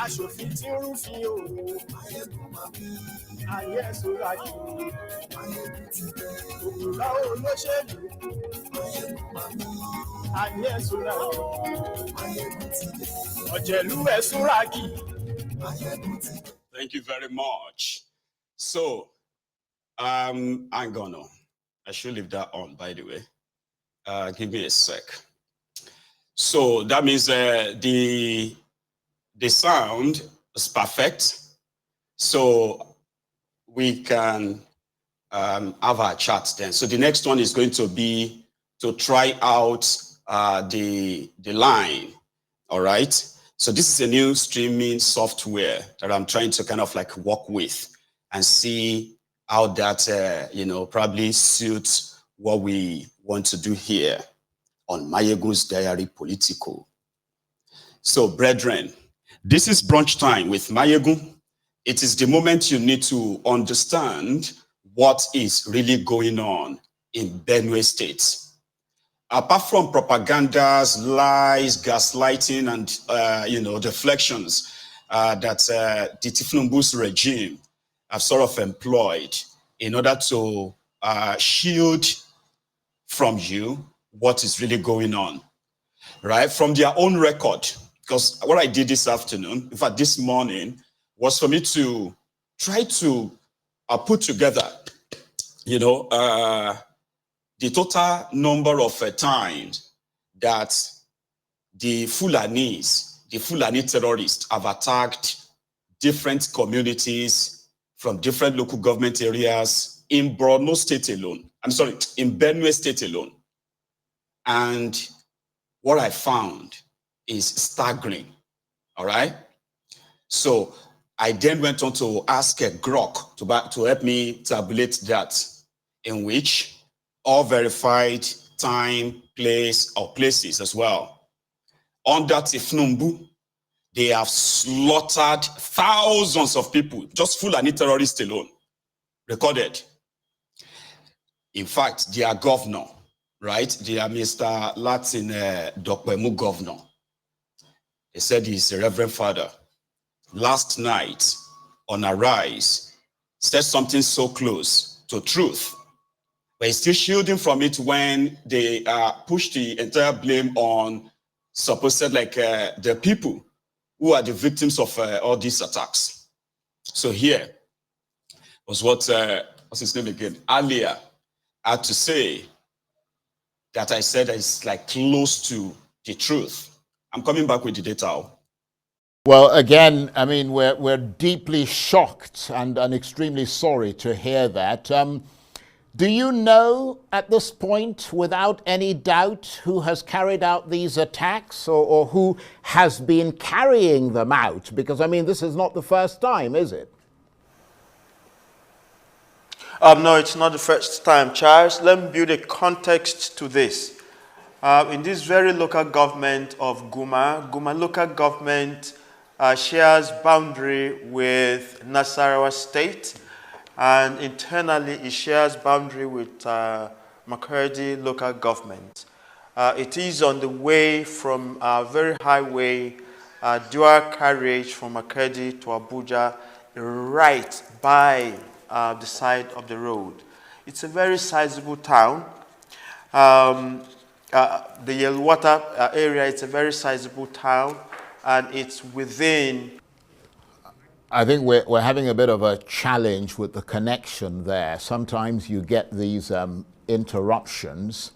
aṣòfin tí ń rúfin o. ayé sọ́ra jù. òkúra olóṣèlú. ayé sọ́ra jù. ọ̀jẹ̀lú ẹ̀ sọ́ra jù. Thank you very much. So, I'm gonna. I should leave that on, by the way. Give me a sec. So that means the sound is perfect. So we can have our chat then. So the next one is going to be to try out the line. All right. So this is a new streaming software that I'm trying to kind of like work with and see how that, probably suits what we want to do here on Mayegun's Diary Political. So, brethren, this is brunch time with Mayegun. It is the moment you need to understand what is really going on in Benue State. Apart from propagandas, lies, gaslighting, and deflections that the Tifnumbu's regime have sort of employed in order to shield from you what is really going on, right? From their own record. Because what I did this afternoon, in fact, this morning, was for me to try to put together, the total number of times that the Fulani terrorists have attacked different communities from different local government areas in Borno State alone. In Benue State alone. And what I found is staggering, all right? So I then went on to ask a Grok to help me tabulate that, in which all verified time, place, or places as well. Under Tifnumbu, they have slaughtered thousands of people, just Fulani terrorists alone, recorded. In fact, their governor, right? Their Mr. Latin Dokpemu governor, he said he's a reverend father. Last night on Arise, said something so close to truth, but he's still shielding from it when they push the entire blame on supposed the people who are the victims of all these attacks. So here was what's his name again? Alia had to say that I said is like close to the truth. I'm coming back with the data. Well, again, I mean, we're deeply shocked and extremely sorry to hear that. Do you know at this point, without any doubt, who has carried out these attacks or who has been carrying them out? Because, I mean, this is not the first time, is it? No, it's not the first time, Charles. Let me build a context to this. In this very local government of Guma local government shares boundary with Nasarawa State, and internally it shares boundary with Makurdi local government. It is on the way from a very highway, dual carriage from Makurdi to Abuja, right by the side of the road. It's a very sizable town. The Yelwater area, it's a very sizable town, and it's within. I think we're having a bit of a challenge with the connection there. Sometimes you get these interruptions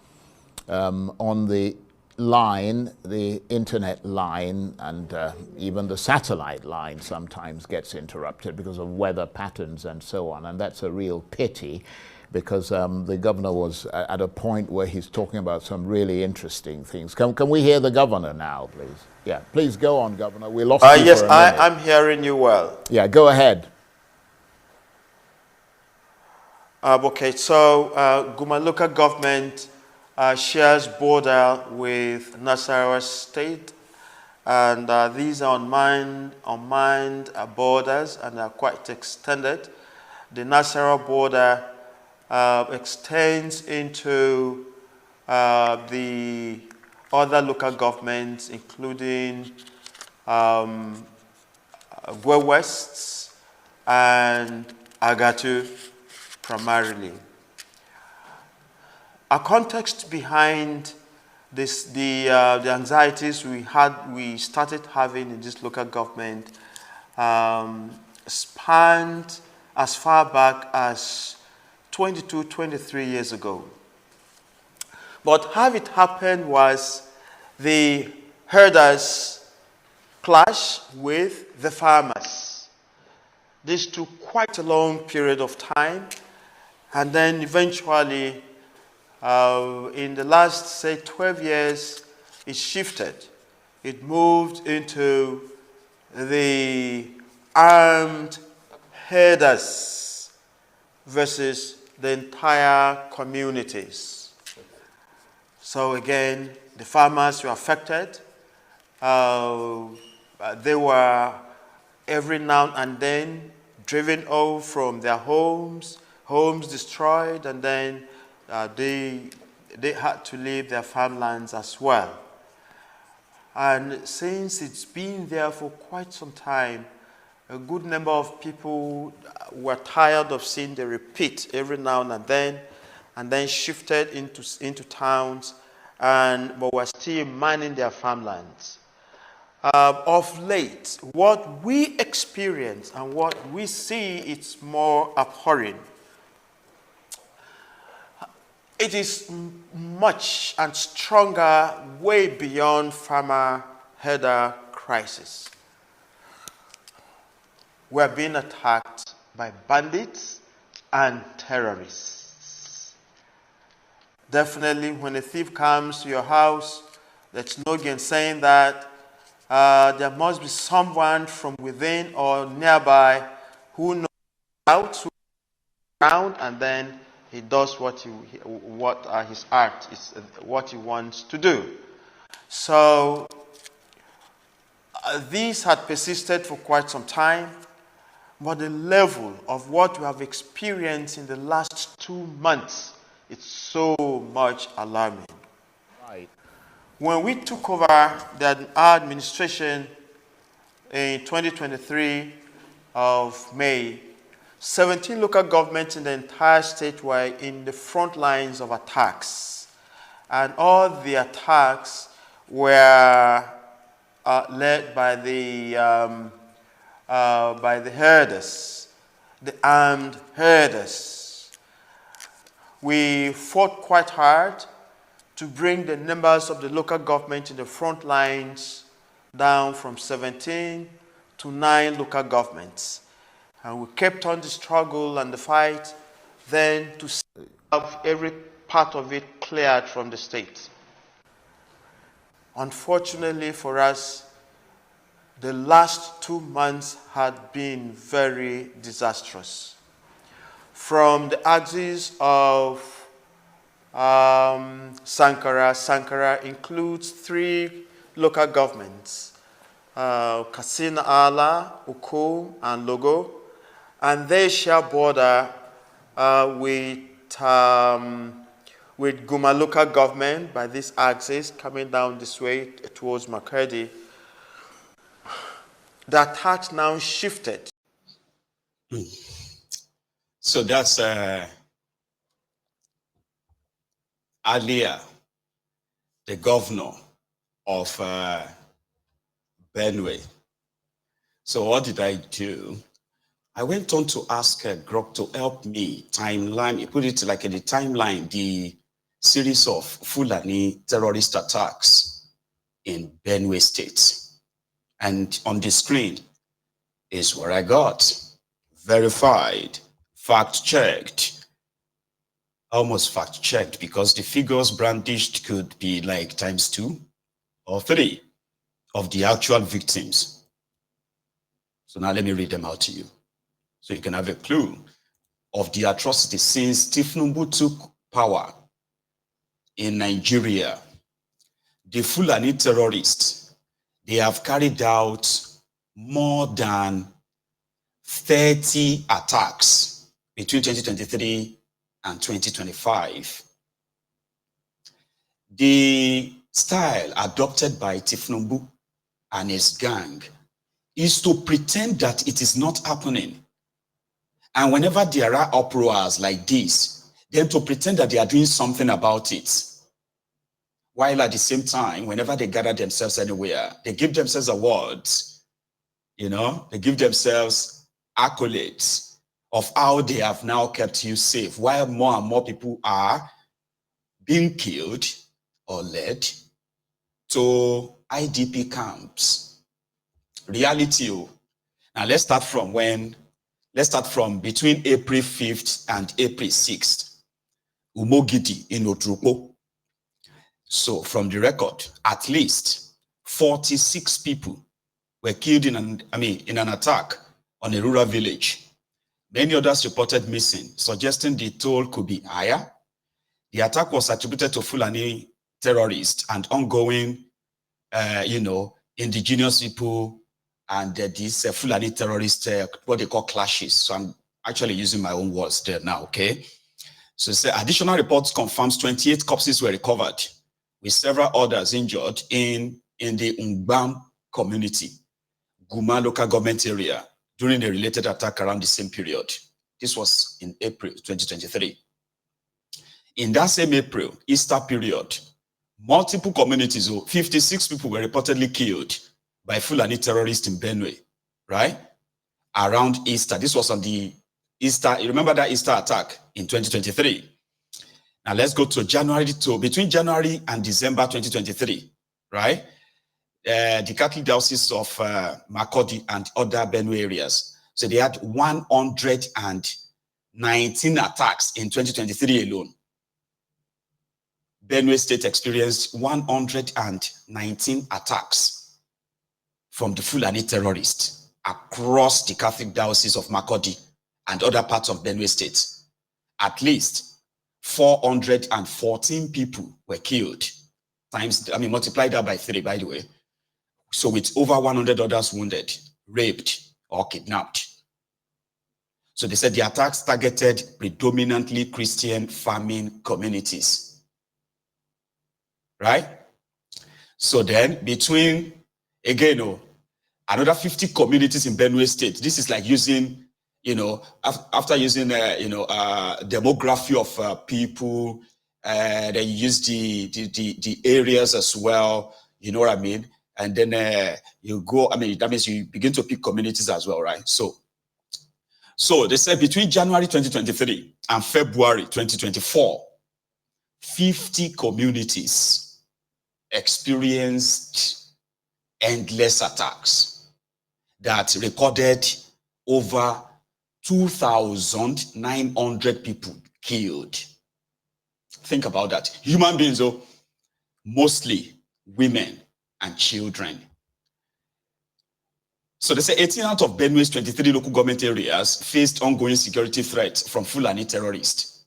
on the line, the internet line, and even the satellite line sometimes gets interrupted because of weather patterns and so on, and that's a real pity, because the governor was at a point where he's talking about some really interesting things. Can we hear the governor now, please? Yeah, please go on, Governor. We lost you yes, for a minute. I'm hearing you well. Yeah, go ahead. Okay, so Guma local government shares border with Nasarawa State, and these are unmined borders, and are quite extended. The Nasarawa border extends into the other local governments, including West, and Agatu primarily. A context behind this, the anxieties we started having in this local government spanned as far back as 22, 23 years ago. But how it happened was the herders clashed with the farmers. This took quite a long period of time, and then eventually, in the last, say, 12 years, it shifted. It moved into the armed herders versus the entire communities. So again, the farmers were affected. They were every now and then driven off from their homes destroyed, and then they had to leave their farmlands as well. And since it's been there for quite some time, a good number of people were tired of seeing the repeat every now and then shifted into towns, but were still manning their farmlands. Of late, what we experience and what we see, it's more abhorrent. It is much and stronger, way beyond farmer-herder crisis. We are being attacked by bandits and terrorists. Definitely, when a thief comes to your house, there's no gainsaying that. There must be someone from within or nearby who knows out, who around, and then he does what his art is, what he wants to do. So these had persisted for quite some time, but the level of what we have experienced in the last 2 months, it's so much alarming. Right. When we took over our administration in 2023 of May, 17 local governments in the entire state were in the front lines of attacks. And all the attacks were led by the herders, the armed herders. We fought quite hard to bring the numbers of the local government in the front lines down from 17 to 9 local governments. And we kept on the struggle and the fight, then to have every part of it cleared from the state. Unfortunately for us, the last 2 months had been very disastrous. From the axis of Sankara includes 3 local governments, Katsina Ala, Ukum, and Logo, and they share border with Guma local government by this axis coming down this way towards Makurdi. The attack now shifted. So that's earlier, the governor of Benue. So what did I do? I went on to ask Grok to help me timeline. He put it like in the timeline, the series of Fulani terrorist attacks in Benue State. And on the screen is what I got. Verified, fact-checked. Almost fact-checked because the figures brandished could be like ×2 or 3 of the actual victims. So now let me read them out to you, so you can have a clue of the atrocity since Tifnumbu took power in Nigeria. The Fulani terrorists, they have carried out more than 30 attacks between 2023 and 2025. The style adopted by Tifnumbu and his gang is to pretend that it is not happening. And whenever there are uproars like this, then to pretend that they are doing something about it. While at the same time, whenever they gather themselves anywhere, they give themselves awards, they give themselves accolades of how they have now kept you safe, while more and more people are being killed or led to IDP camps. Reality. Now let's start from between April 5th and April 6th. Umogidi in Otrupo. So from the record, at least 46 people were killed in an attack on a rural village. Many others reported missing, suggesting the toll could be higher. The attack was attributed to Fulani terrorists and ongoing, indigenous people and these Fulani terrorists, what they call clashes. So I'm actually using my own words there now, okay? So it's additional reports confirms 28 corpses were recovered, with several others injured in the Ungbam community, Guma local government area, during the related attack around the same period. This was in April 2023. In that same April, Easter period, multiple communities, 56 people were reportedly killed by Fulani terrorists in Benue, right? Around Easter. This was on the Easter, you remember that Easter attack in 2023? Now let's go to between January and December 2023, right? The Catholic Diocese of Makurdi and other Benue areas. So they had 119 attacks in 2023 alone. Benue State experienced 119 attacks from the Fulani terrorists across the Catholic Diocese of Makurdi and other parts of Benue State. At least 414 people were killed. Multiply that by 3, by the way. So with over 100 others wounded, raped, or kidnapped. So they said the attacks targeted predominantly Christian farming communities. Right? So then between, again, another 50 communities in Benue State. This is like using, after using, demography of people, then you use the areas as well, you know what I mean? And then you go, that means you begin to pick communities as well, right? So they said between January 2023 and February 2024, 50 communities experienced endless attacks that recorded over 2,900 people killed. Think about that. Human beings, mostly women and children. So they say 18 out of Benue's 23 local government areas faced ongoing security threats from Fulani terrorists.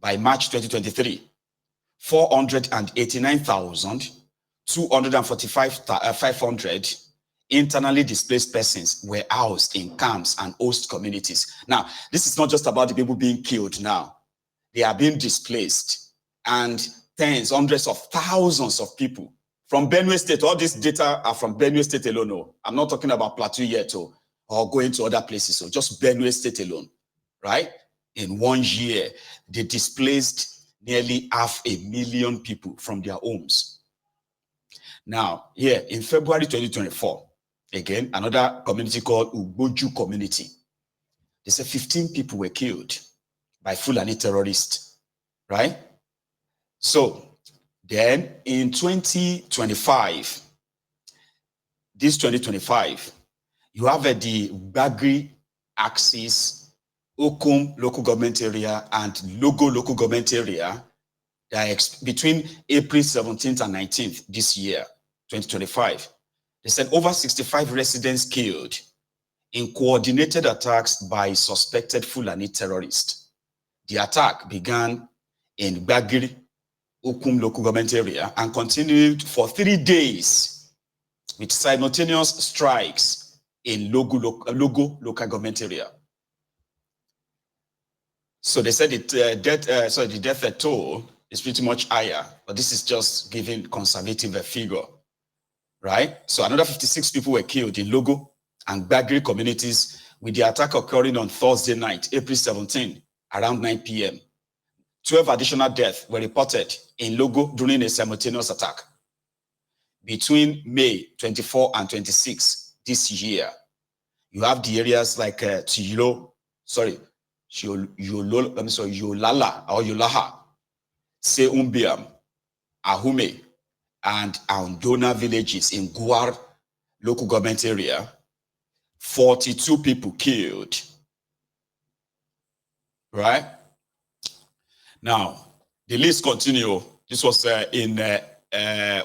By March 2023, 489,245,500 internally displaced persons were housed in camps and host communities. Now, this is not just about the people being killed now. They are being displaced, and tens, hundreds of thousands of people from Benue State. All this data are from Benue State alone. No. I'm not talking about Plateau yet or going to other places. So just Benue State alone, right? In 1 year, they displaced nearly 500,000 people from their homes. Now, here in February 2024, again, another community called Ugboju community. They said 15 people were killed by Fulani terrorists, right? So then in 2025, you have the Bagri axis, Okum local government area, and Logo local government area that between April 17th and 19th this year, 2025. They said over 65 residents killed in coordinated attacks by suspected Fulani terrorists. The attack began in Bagri, Okum local government area and continued for 3 days with simultaneous strikes in Logo local government area. So they said the death toll is pretty much higher, but this is just giving conservative figure, right? So another 56 people were killed in Logo and Bagri communities, with the attack occurring on Thursday night, April 17, around 9 p.m. 12 additional deaths were reported in Logo during a simultaneous attack. Between May 24 and 26 this year, you have the areas like Yolala or Yolaha, Seumbiam, Ahume, and Aundona villages in Guar local government area. 42 people killed. Right? Now, the list continue. This was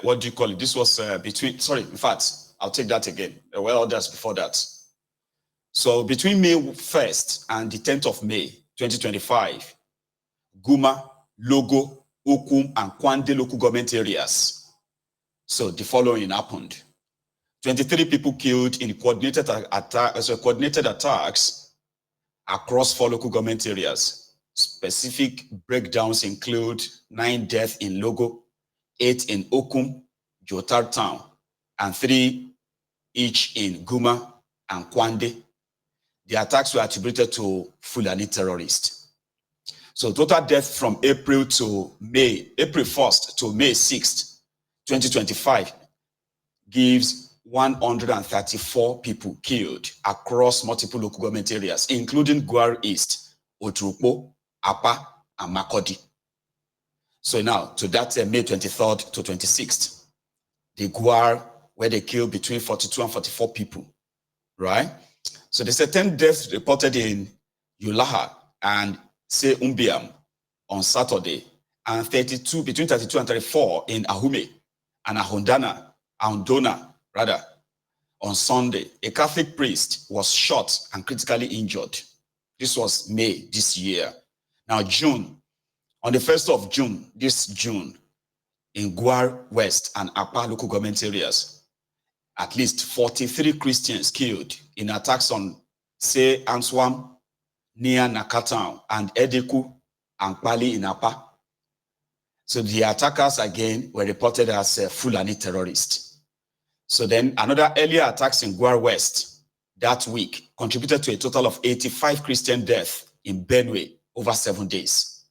what do you call it? This was between, sorry, in fact, I'll take that again. There were others before that. So between May 1st and the 10th of May, 2025, Guma, Logo, Okum, and Kwande local government areas. So the following happened. 23 people killed in coordinated attacks across 4 local government areas. Specific breakdowns include 9 deaths in Logo, 8 in Okum, Jotar town, and 3 each in Guma and Kwande. The attacks were attributed to Fulani terrorists. So total deaths from April 1st to May 6th, 2025 gives 134 people killed across multiple local government areas, including Gwar East, Otrukpo, Apa, and Makodi. So now, to that May 23rd to 26th, the Gwar, where they killed between 42 and 44 people, right? So there's 10 deaths reported in Yolaha and Seumbiam on Saturday, and between 32 and 34 in Ahume and Aundona on Sunday. A Catholic priest was shot and critically injured. This was May this year. Now June, on the 1st of June, this June, in Gwar West and Apa local government areas, at least 43 Christians killed in attacks on Se Answam, near Nakatown, and Edeku and Pali in Apa. So the attackers again were reported as Fulani terrorists. So then another earlier attacks in Gwar West that week contributed to a total of 85 Christian deaths in Benue over 7 days.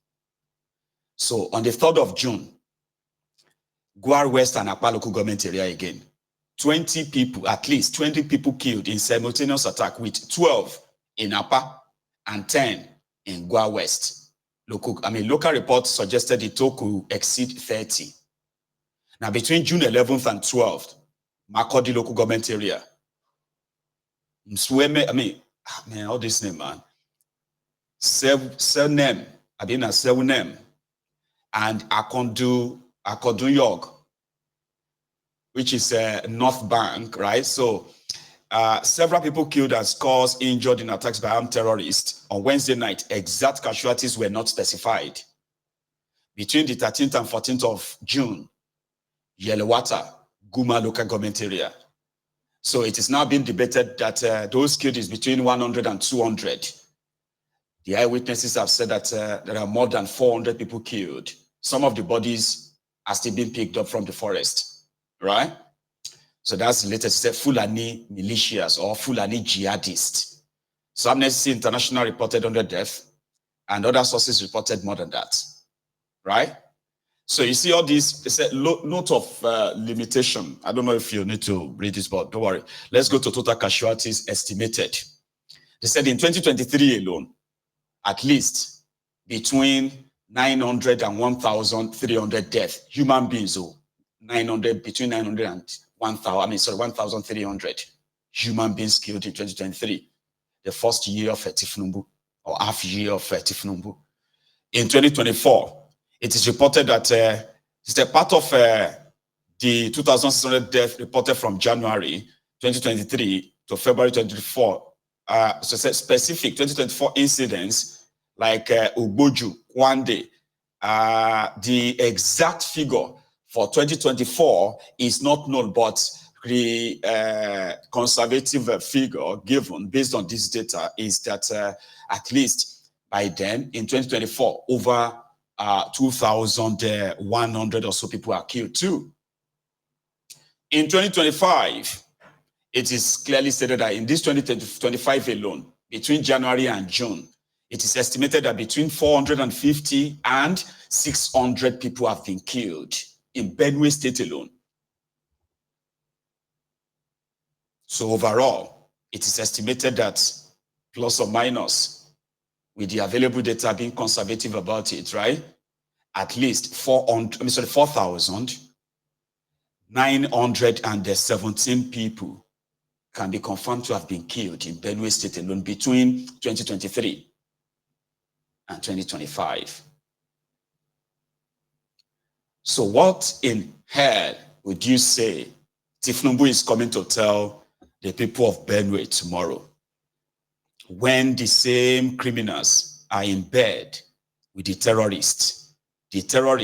So on the 3rd of June, Gwar West and Apa local government area again, 20 people, at least 20 people killed in simultaneous attack, with 12 in Apa and 10 in Gwar West. Local reports suggested the total could exceed 30. Now between June 11th and 12th, Makodi local government area, all this name, man. Selnem, Selnem, and Akondu Yog, which is North Bank, right? So several people killed and scores injured in attacks by armed terrorists. On Wednesday night, exact casualties were not specified. Between the 13th and 14th of June, Yelewata, Guma local government area. So it is now being debated that those killed is between 100 and 200. The eyewitnesses have said that there are more than 400 people killed. Some of the bodies are still being picked up from the forest, right? So that's the latest. Fulani militias or Fulani jihadists. So Amnesty International reported 100 deaths, and other sources reported more than that, right? So you see all these, it's a note of limitation. I don't know if you need to read this, but don't worry. Let's go to total casualties estimated. They said in 2023 alone, at least between 900 and 1,300 deaths, human beings, between 900 and 1,300 human beings killed in 2023, the first year of Tifnumbu, or half year of Tifnumbu. In 2024, it is reported that it's a part of the 2,600 deaths reported from January 2023 to February 2024. So specific 2024 incidents like Ugboju, Kwande. The exact figure for 2024 is not known, but the conservative figure given based on this data is that at least by then in 2024, over 2,100 or so people are killed too. In 2025, it is clearly stated that in this 2025 alone, between January and June, it is estimated that between 450 and 600 people have been killed in Benue State alone. So overall, it is estimated that plus or minus, with the available data being conservative about it, right? At least 4,917 people can be confirmed to have been killed in Benue State alone between 2023 and 2025. So what in hell would you say Tifnumbu is coming to tell the people of Benue tomorrow, when the same criminals are in bed with the terrorists? The terrorists